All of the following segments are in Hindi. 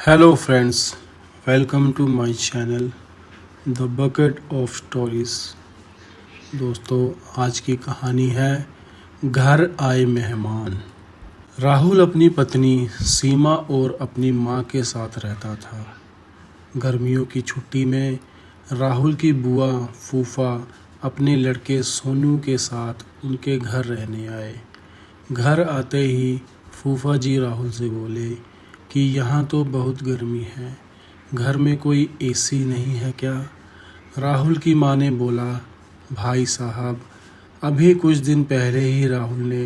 Hello friends, welcome to my channel the bucket of stories. दोस्तों, आज की कहानी है घर आए मेहमान। राहुल अपनी पत्नी सीमा और अपनी माँ के साथ रहता था। गर्मियों की छुट्टी में राहुल की बुआ फूफा अपने लड़के सोनू के साथ उनके घर रहने आए। घर आते ही फूफा जी राहुल से बोले कि यहाँ तो बहुत गर्मी है, घर में कोई एसी नहीं है क्या? राहुल की माँ ने बोला, भाई साहब, अभी कुछ दिन पहले ही राहुल ने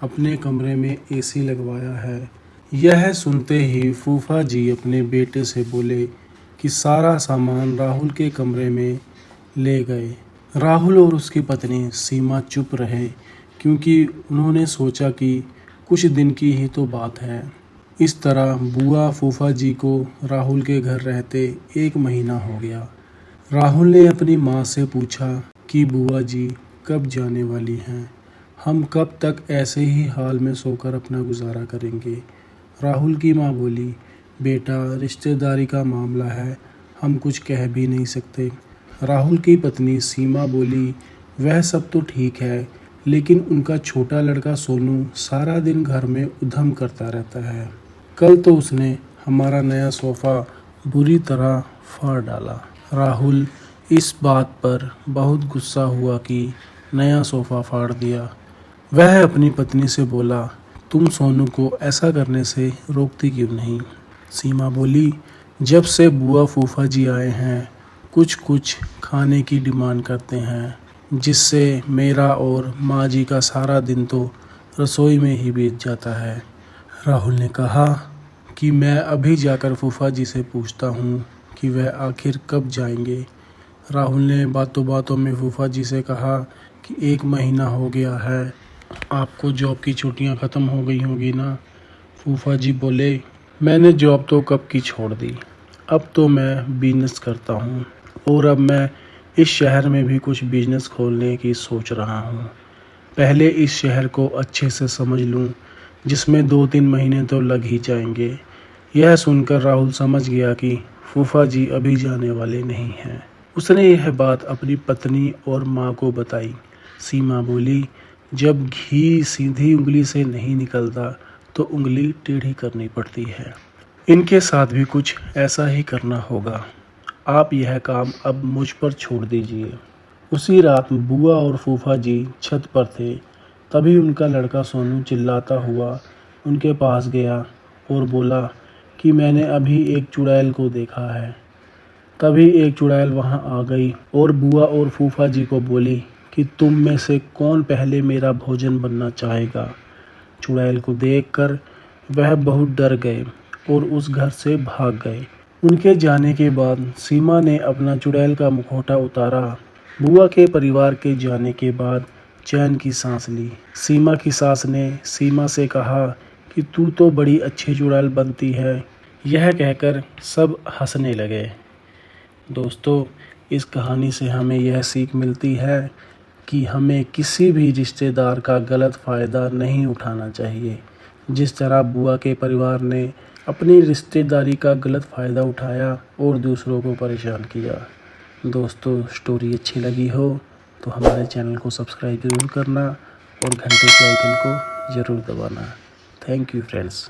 अपने कमरे में एसी लगवाया है। यह सुनते ही फूफा जी अपने बेटे से बोले कि सारा सामान राहुल के कमरे में ले गए। राहुल और उसकी पत्नी सीमा चुप रहे, क्योंकि उन्होंने सोचा कि कुछ दिन की ही तो बात है। इस तरह बुआ फूफा जी को राहुल के घर रहते 1 महीना हो गया। राहुल ने अपनी माँ से पूछा कि बुआ जी कब जाने वाली हैं? हम कब तक ऐसे ही हाल में सोकर अपना गुजारा करेंगे? राहुल की माँ बोली, बेटा, रिश्तेदारी का मामला है, हम कुछ कह भी नहीं सकते। राहुल की पत्नी सीमा बोली, वह सब तो ठीक है, लेकिन उनका छोटा लड़का सोनू सारा दिन घर में उधम करता रहता है। कल तो उसने हमारा नया सोफ़ा बुरी तरह फाड़ डाला। राहुल इस बात पर बहुत गुस्सा हुआ कि नया सोफ़ा फाड़ दिया। वह अपनी पत्नी से बोला, तुम सोनू को ऐसा करने से रोकती क्यों नहीं? सीमा बोली, जब से बुआ फूफा जी आए हैं कुछ कुछ खाने की डिमांड करते हैं, जिससे मेरा और माँ जी का सारा दिन तो रसोई में ही बीत जाता है। राहुल ने कहा कि मैं अभी जाकर फूफा जी से पूछता हूँ कि वह आखिर कब जाएंगे। राहुल ने बातों बातों में फूफा जी से कहा कि 1 महीना हो गया है, आपको जॉब की छुट्टियाँ ख़त्म हो गई होंगी ना? फूफा जी बोले, मैंने जॉब तो कब की छोड़ दी, अब तो मैं बिजनेस करता हूँ और अब मैं इस शहर में भी कुछ बिजनेस खोलने की सोच रहा हूँ। पहले इस शहर को अच्छे से समझ लूँ, जिसमें 2-3 महीने तो लग ही जाएंगे। यह सुनकर राहुल समझ गया कि फूफा जी अभी जाने वाले नहीं हैं। उसने यह बात अपनी पत्नी और माँ को बताई। सीमा बोली, जब घी सीधी उंगली से नहीं निकलता तो उंगली टेढ़ी करनी पड़ती है। इनके साथ भी कुछ ऐसा ही करना होगा। आप यह काम अब मुझ पर छोड़ दीजिए। उसी रात बुआ और फूफा जी छत पर थे। तभी उनका लड़का सोनू चिल्लाता हुआ उनके पास गया और बोला कि मैंने अभी एक चुड़ैल को देखा है। तभी एक चुड़ैल वहां आ गई और बुआ और फूफा जी को बोली कि तुम में से कौन पहले मेरा भोजन बनना चाहेगा। चुड़ैल को देखकर वह बहुत डर गए और उस घर से भाग गए। उनके जाने के बाद सीमा ने अपना चुड़ैल का मुखौटा उतारा। बुआ के परिवार के जाने के बाद चैन की सांस ली। सीमा की सास ने सीमा से कहा कि तू तो बड़ी अच्छी चुड़ैल बनती है। यह कहकर सब हंसने लगे। दोस्तों, इस कहानी से हमें यह सीख मिलती है कि हमें किसी भी रिश्तेदार का गलत फ़ायदा नहीं उठाना चाहिए। जिस तरह बुआ के परिवार ने अपनी रिश्तेदारी का गलत फ़ायदा उठाया और दूसरों को परेशान किया। दोस्तों, स्टोरी अच्छी लगी हो तो हमारे चैनल को सब्सक्राइब ज़रूर करना और घंटे के आइकन को ज़रूर दबाना। Thank you friends.